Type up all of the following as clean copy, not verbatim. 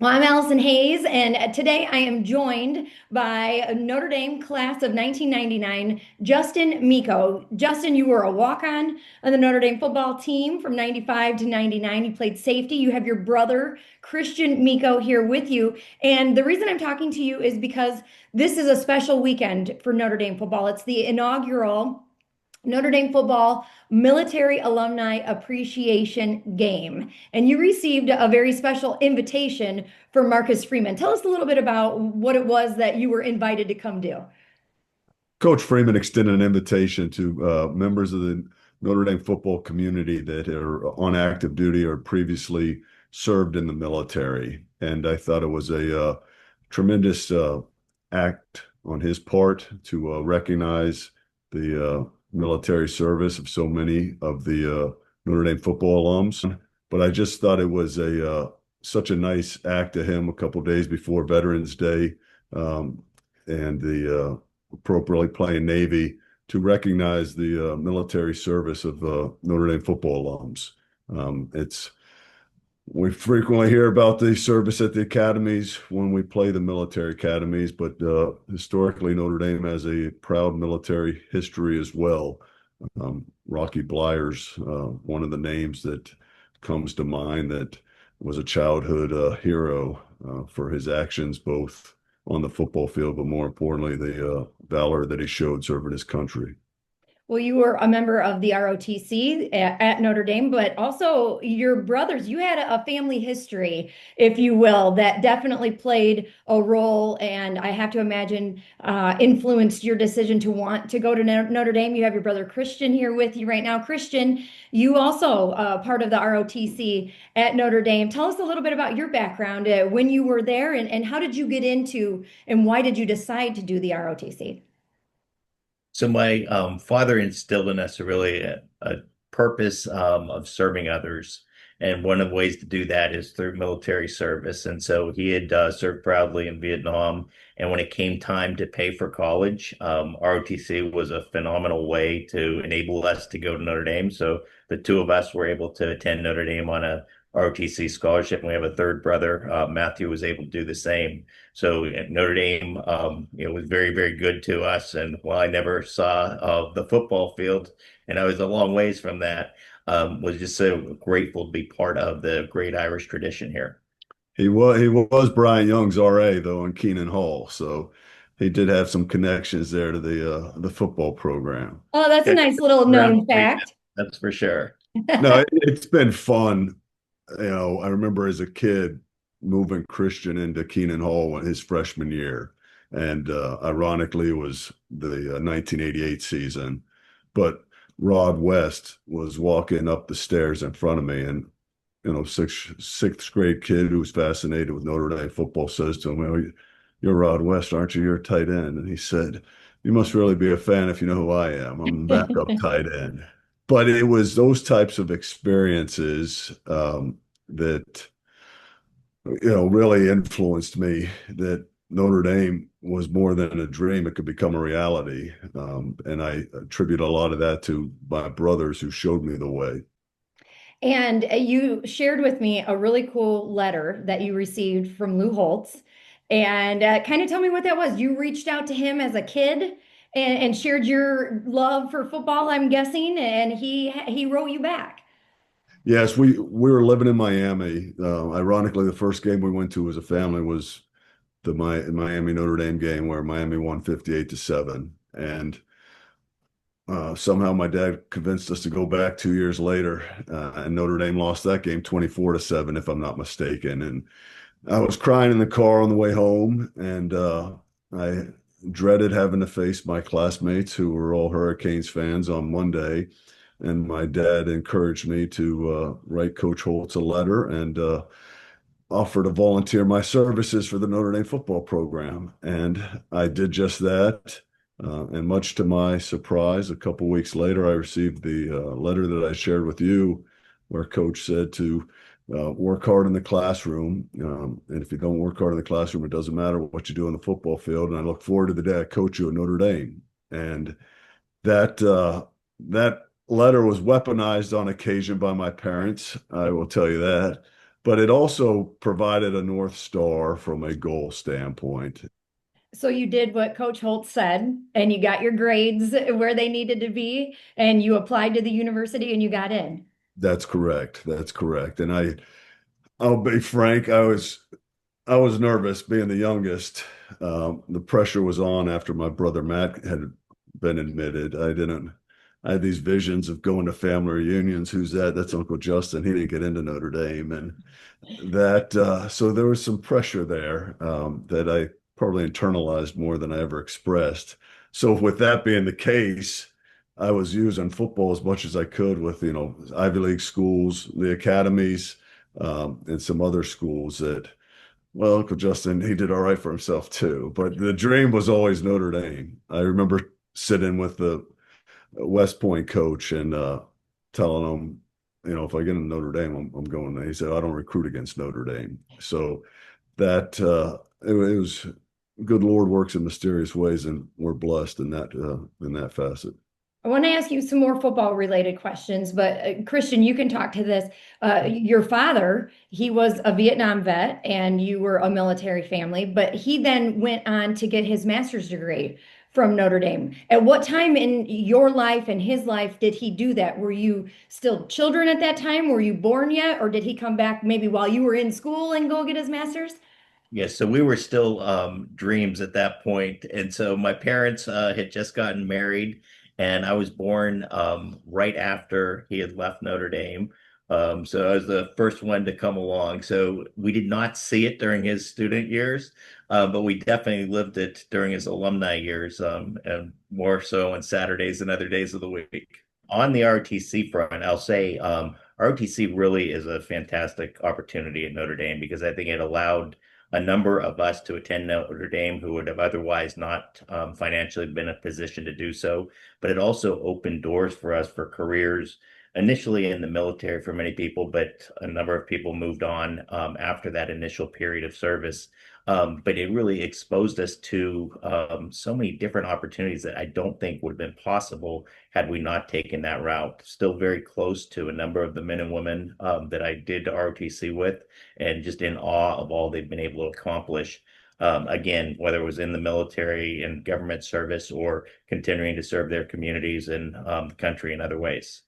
Well, I'm Allison Hayes, and today I am joined by a Notre Dame class of 1999, Justin Meko. Justin, you were a walk-on the Notre Dame football team from 95 to 99. You played safety. You have your brother, Christian Meko, here with you. And the reason I'm talking to you is because this is a special weekend for Notre Dame football. It's the inaugural Notre Dame football military alumni appreciation game. And you received a very special invitation for Marcus Freeman. Tell us a little bit about what it was that you were invited to come do. Coach Freeman extended an invitation to members of the Notre Dame football community that are on active duty or previously served in the military. And I thought it was a tremendous act on his part to recognize the military service of so many of the Notre Dame football alums. But I just thought it was a such a nice act of him a couple days before Veterans Day, and the appropriately playing Navy to recognize the military service of Notre Dame football alums. It's We frequently hear about the service at the academies when we play the military academies, but historically Notre Dame has a proud military history as well. Rocky Blyers, one of the names that comes to mind, that was a childhood hero for his actions both on the football field, but more importantly, the valor that he showed serving his country. Well, you were a member of the ROTC at Notre Dame, but also your brothers, you had a family history, if you will, that definitely played a role. And I have to imagine influenced your decision to want to go to Notre Dame. You have your brother Christian here with you right now. Christian, you also part of the ROTC at Notre Dame. Tell us a little bit about your background, when you were there, and how did you get into and why did you decide to do the ROTC? So my father instilled in us a purpose of serving others. And one of the ways to do that is through military service. And so he had served proudly in Vietnam. And when it came time to pay for college, ROTC was a phenomenal way to enable us to go to Notre Dame. So the two of us were able to attend Notre Dame on a ROTC scholarship. And we have a third brother, Matthew, was able to do the same. So at Notre Dame, was very, very good to us. And while I never saw the football field, and I was a long ways from that, was just so grateful to be part of the great Irish tradition here. He was Brian Young's RA though in Keenan Hall, so he did have some connections there to the football program. Oh, that's a nice little Around known fact. That's for sure. No, it's been fun. I remember as a kid moving Christian into Keenan Hall in his freshman year, and ironically, it was the 1988 season. But Rod West was walking up the stairs in front of me, and sixth grade kid who was fascinated with Notre Dame football says to him, "Well, you're Rod West, aren't you? You're a tight end." And he said, "You must really be a fan if you know who I am. I'm a backup tight end." But it was those types of experiences that really influenced me, that Notre Dame was more than a dream. It could become a reality. And I attribute a lot of that to my brothers who showed me the way. And you shared with me a really cool letter that you received from Lou Holtz. And kind of tell me what that was. You reached out to him as a kid and shared your love for football, I'm guessing, and he wrote you back. Yes, we were living in Miami. Ironically, the first game we went to as a family was the Miami Notre Dame game where Miami won 58-7. And somehow my dad convinced us to go back 2 years later, and Notre Dame lost that game 24-7, if I'm not mistaken. And I was crying in the car on the way home, and I dreaded having to face my classmates who were all Hurricanes fans on Monday. And my dad encouraged me to write Coach Hiltz a letter and offer to volunteer my services for the Notre Dame football program. And I did just that. And much to my surprise, a couple weeks later, I received the letter that I shared with you, where Coach said to work hard in the classroom. And if you don't work hard in the classroom, it doesn't matter what you do on the football field. And I look forward to the day I coach you at Notre Dame. And that letter was weaponized on occasion by my parents. I will tell you that. but it also provided a North Star from a goal standpoint. So you did what Coach Holtz said, and you got your grades where they needed to be, and you applied to the university and you got in. That's correct. That's correct. And I'll be frank, I was nervous being the youngest. The pressure was on after my brother Matt had been admitted. I had these visions of going to family reunions. Who's that? That's Uncle Justin. He didn't get into Notre Dame. And so there was some pressure there that I probably internalized more than I ever expressed. So with that being the case, I was using football as much as I could with, Ivy League schools, the academies, and some other schools that, well, Uncle Justin, he did all right for himself too. But the dream was always Notre Dame. I remember sitting with the West Point coach and telling him, if I get into Notre Dame, I'm going there. He said, I don't recruit against Notre Dame. So that it was good Lord works in mysterious ways, and we're blessed in that facet. I want to ask you some more football related questions, but Christian, you can talk to this. Your father, he was a Vietnam vet and you were a military family, but he then went on to get his master's degree from Notre Dame. At what time in your life and his life did he do that? Were you still children at that time? Were you born yet? Or did he come back maybe while you were in school and go get his master's? Yes, so we were still dreams at that point. And so my parents had just gotten married, and I was born right after he had left Notre Dame. So I was the first one to come along. So we did not see it during his student years, but we definitely lived it during his alumni years, and more so on Saturdays and other days of the week. On the ROTC front, I'll say ROTC really is a fantastic opportunity at Notre Dame because I think it allowed a number of us to attend Notre Dame who would have otherwise not financially been in a position to do so. But it also opened doors for us for careers, initially in the military for many people, but a number of people moved on after that initial period of service. But it really exposed us to so many different opportunities that I don't think would have been possible had we not taken that route. Still very close to a number of the men and women that I did ROTC with, and just in awe of all they've been able to accomplish. Again, whether it was in the military and government service or continuing to serve their communities and the country in other ways.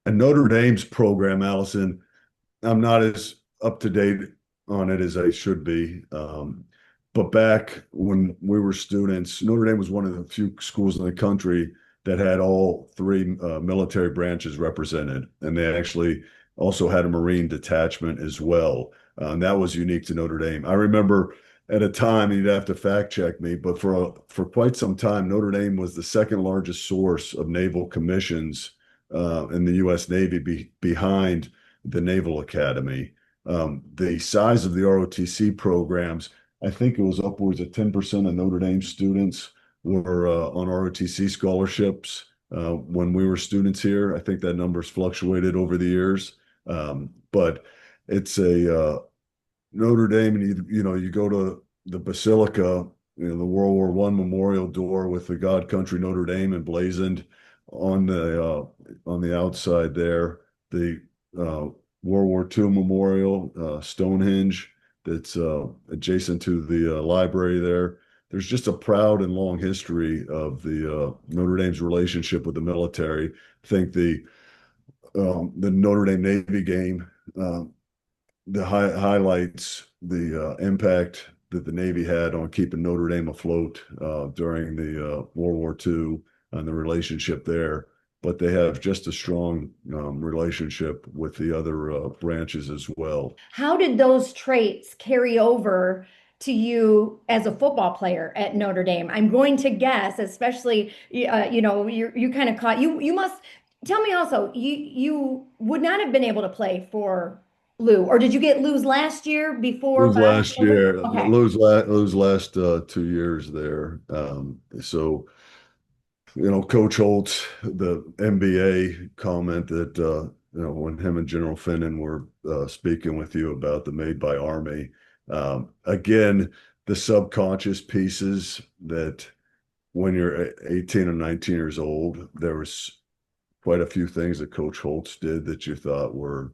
And Notre Dame's program, Allison, I'm not as up to date on it as I should be. But back when we were students, Notre Dame was one of the few schools in the country that had all three military branches represented. And they actually also had a Marine detachment as well. And that was unique to Notre Dame. I remember at a time, you'd have to fact check me, but for quite some time, Notre Dame was the second largest source of naval commissions in the U.S. Navy behind the Naval Academy. The size of the ROTC programs, I think it was upwards of 10% of Notre Dame students were on ROTC scholarships when we were students here. I think that number's fluctuated over the years. But it's a Notre Dame, and you go to the Basilica, the World War I memorial door with the God Country Notre Dame emblazoned on the outside there. The World War II memorial, Stonehenge, that's adjacent to the library there. There's just a proud and long history of the Notre Dame's relationship with the military. I think the Notre Dame Navy game, the highlights the impact that the Navy had on keeping Notre Dame afloat during the World War II and the relationship there. But they have just a strong relationship with the other branches as well. How did those traits carry over to you as a football player at Notre Dame? I'm going to guess, especially, you kind of caught, you must tell me also, you would not have been able to play for Lou, or did you get Lou's last year before Lou's last year, Okay. Lou's last 2 years there. So Coach Hiltz, the NBA comment that, when him and General Finnan were speaking with you about the Made by Army, again, the subconscious pieces that when you're 18 or 19 years old, there was quite a few things that Coach Hiltz did that you thought were,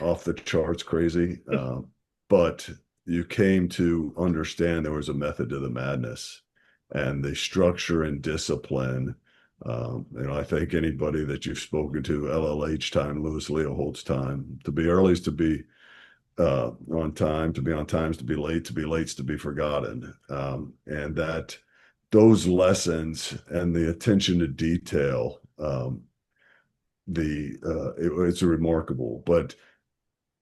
off the charts crazy. But you came to understand there was a method to the madness, and the structure and discipline. I think anybody that you've spoken to, LLH time, Lou Holtz time, to be early is to be on time, to be on time is to be late is to be forgotten. And that those lessons and the attention to detail, it's remarkable. But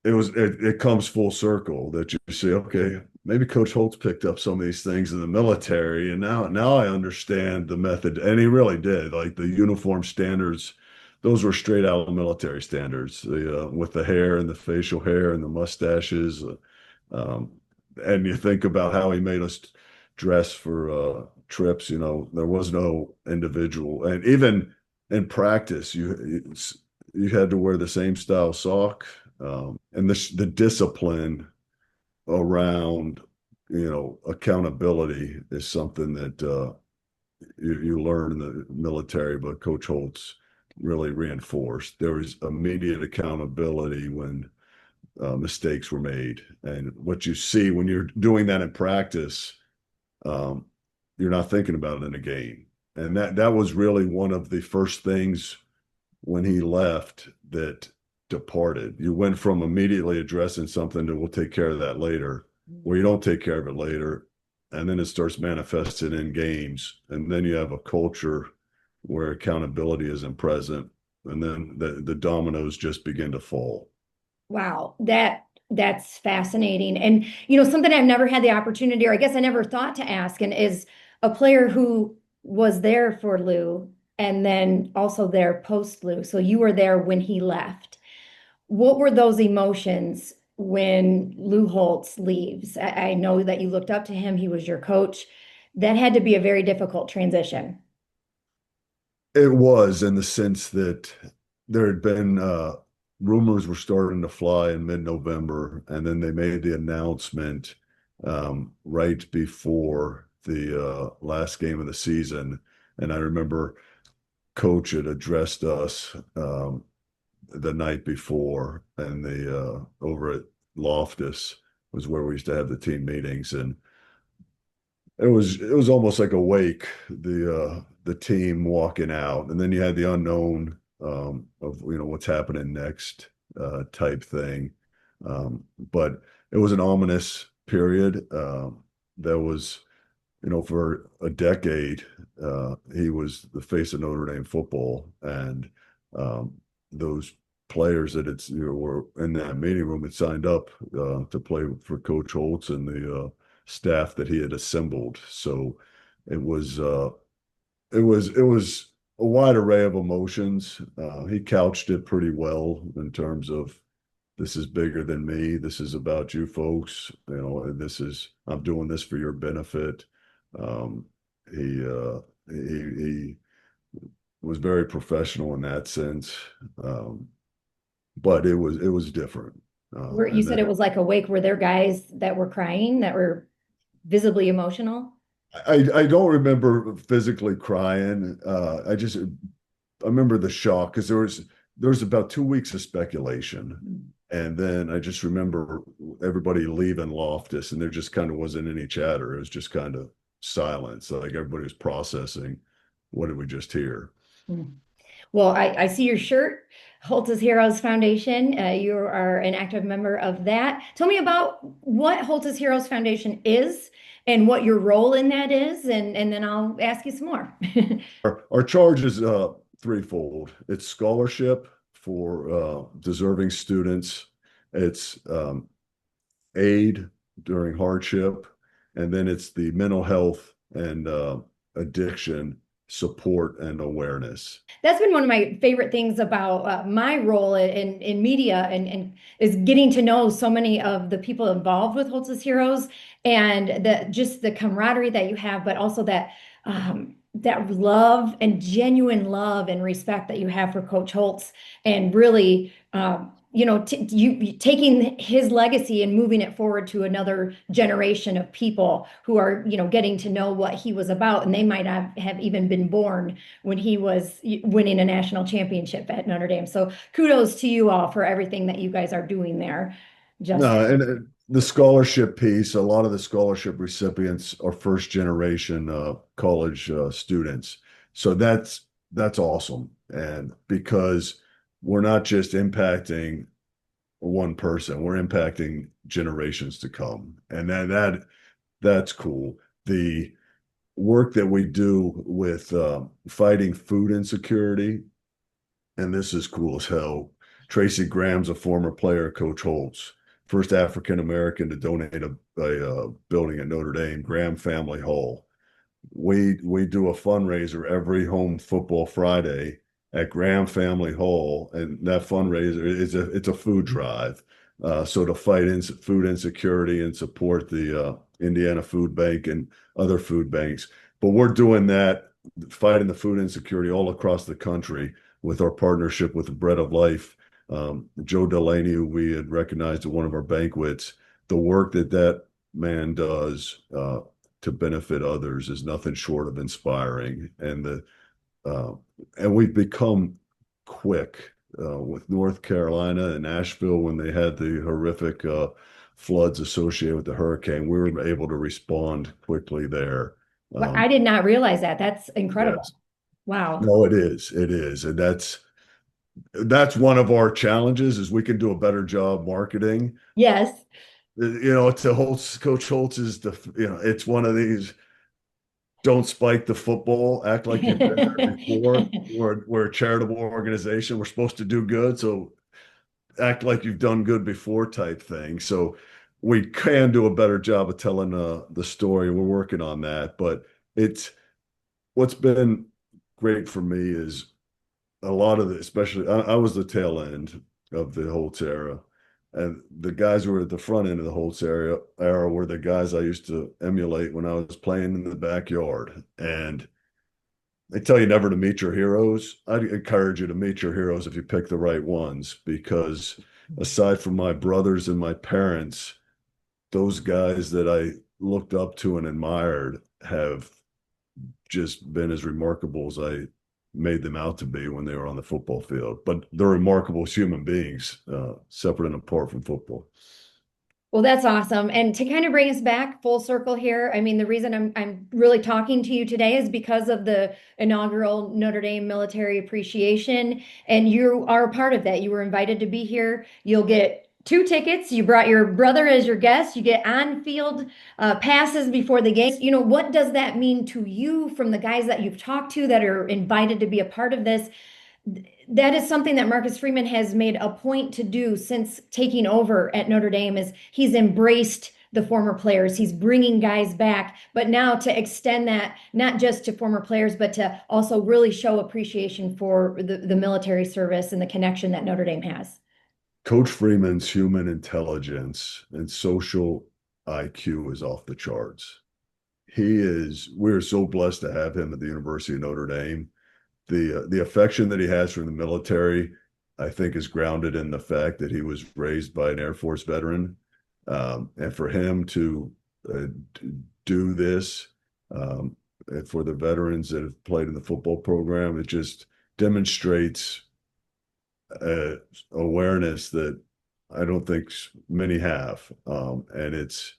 it comes full circle that you say, okay, maybe Coach Holtz picked up some of these things in the military, and now I understand the method. And he really did. Like the uniform standards, those were straight out of military standards, with the hair and the facial hair and the mustaches. And you think about how he made us dress for trips. There was no individual, and even in practice, you had to wear the same style sock. And the discipline around, accountability is something that you learn in the military, but Coach Holtz really reinforced. There was immediate accountability when mistakes were made. And what you see when you're doing that in practice, you're not thinking about it in a game. And that was really one of the first things when he left that departed. You went from immediately addressing something to we'll take care of that later, where you don't take care of it later, and then it starts manifesting in games, and then you have a culture where accountability isn't present, and then the dominoes just begin to fall. Wow, that's fascinating. And something I've never had the opportunity, or I guess I never thought to ask, and is a player who was there for Lou and then also there post Lou. So you were there when he left. What were those emotions when Lou Holtz leaves? I know that you looked up to him. He was your coach. That had to be a very difficult transition. It was, in the sense that there had been rumors were starting to fly in mid-November, and then they made the announcement right before the last game of the season. And I remember Coach had addressed us the night before, and the over at Loftus was where we used to have the team meetings, and it was almost like a wake, the team walking out, and then you had the unknown of what's happening next type thing. But it was an ominous period. That was, for a decade, he was the face of Notre Dame football, and those players that were in that meeting room had signed up to play for Coach Holtz and the staff that he had assembled. So it was a wide array of emotions. He couched it pretty well in terms of, this is bigger than me. This is about you folks. I'm doing this for your benefit. He was very professional in that sense. But it was different. You said it was like a wake. Were there guys that were crying, that were visibly emotional? I don't remember physically crying. I remember the shock, because there was about 2 weeks of speculation. And then I just remember everybody leaving Loftus, and there just kind of wasn't any chatter. It was just kind of silence. Like everybody was processing, what did we just hear? Well, I see your shirt, Holtz's Heroes Foundation. You are an active member of that. Tell me about what Holtz's Heroes Foundation is and what your role in that is, and then I'll ask you some more. Our charge is threefold. It's scholarship for deserving students. It's aid during hardship, and then it's the mental health and addiction support and awareness. That's been one of my favorite things about my role in media, and is getting to know so many of the people involved with Holtz's Heroes, and just the camaraderie that you have, but also that love and genuine love and respect that you have for Coach Holtz, and really you taking his legacy and moving it forward to another generation of people who are, getting to know what he was about, and they might have even been born when he was winning a national championship at Notre Dame. So kudos to you all for everything that you guys are doing there. No, Justin. and the scholarship piece, a lot of the scholarship recipients are first generation college students. So that's awesome. And because we're not just impacting one person, we're impacting generations to come. And that's cool. The work that we do with fighting food insecurity, and this is cool as hell. Tracy Graham's a former player, Coach Hiltz, first African American to donate a building at Notre Dame, Graham Family Hall. We do a fundraiser every home football Friday at Graham Family Hall, and that fundraiser it's a food drive. So to fight food insecurity and support the Indiana Food Bank and other food banks. But we're doing that, fighting the food insecurity all across the country with our partnership with the Bread of Life. Joe Delaney, who we had recognized at one of our banquets, the work that man does to benefit others is nothing short of inspiring. And we've become quick with North Carolina and Asheville when they had the horrific floods associated with the hurricane. We were able to respond quickly there. Well, I did not realize that. That's incredible. Yes. Wow. No, it is, and that's one of our challenges is we can do a better job marketing. Yes. To Coach Hiltz is it's one of these, don't spike the football, act like you've been there before. We're a charitable organization. We're supposed to do good. So act like you've done good before type thing. So we can do a better job of telling the story. We're working on that. But what's been great for me is a lot of especially I was the tail end of the Holtz era. And the guys who were at the front end of the Holtz era were the guys I used to emulate when I was playing in the backyard. And they tell you never to meet your heroes. I'd encourage you to meet your heroes if you pick the right ones, because aside from my brothers and my parents, those guys that I looked up to and admired have just been as remarkable as I made them out to be when they were on the football field. But they're remarkable as human beings, separate and apart from football. Well, that's awesome. And to kind of bring us back full circle here, I mean, the reason I'm really talking to you today is because of the inaugural Notre Dame Military Appreciation, and you are a part of that. You were invited to be here. You'll get 2 tickets. You brought your brother as your guest. You get on-field passes before the games. What does that mean to you from the guys that you've talked to that are invited to be a part of this? That is something that Marcus Freeman has made a point to do since taking over at Notre Dame, is he's embraced the former players. He's bringing guys back, but now to extend that not just to former players, but to also really show appreciation for the military service and the connection that Notre Dame has. Coach Freeman's human intelligence and social IQ is off the charts. We're so blessed to have him at the University of Notre Dame. The affection that he has for the military, I think, is grounded in the fact that he was raised by an Air Force veteran. And for him to do this for the veterans that have played in the football program, it just demonstrates awareness that I don't think many have. And it's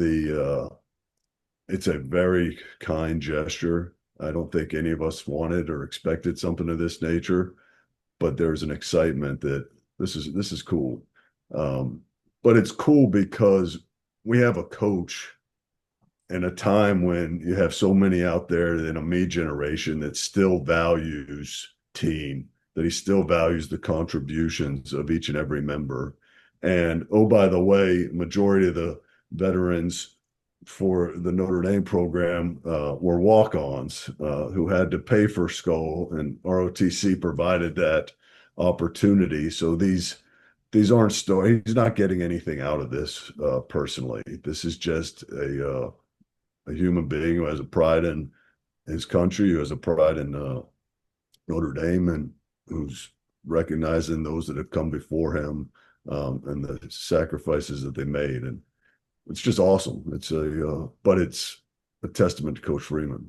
a very kind gesture. I don't think any of us wanted or expected something of this nature, but there's an excitement that this is cool. But it's cool because we have a coach in a time when you have so many out there in a me generation that still values team, that he still values the contributions of each and every member. And oh, by the way, majority of the veterans for the Notre Dame program were walk-ons who had to pay for school, and ROTC provided that opportunity. So these aren't stories. He's not getting anything out of this personally. This is just a human being who has a pride in his country, who has a pride in Notre Dame, and who's recognizing those that have come before him, and the sacrifices that they made. And it's just awesome. But it's a testament to Coach Freeman.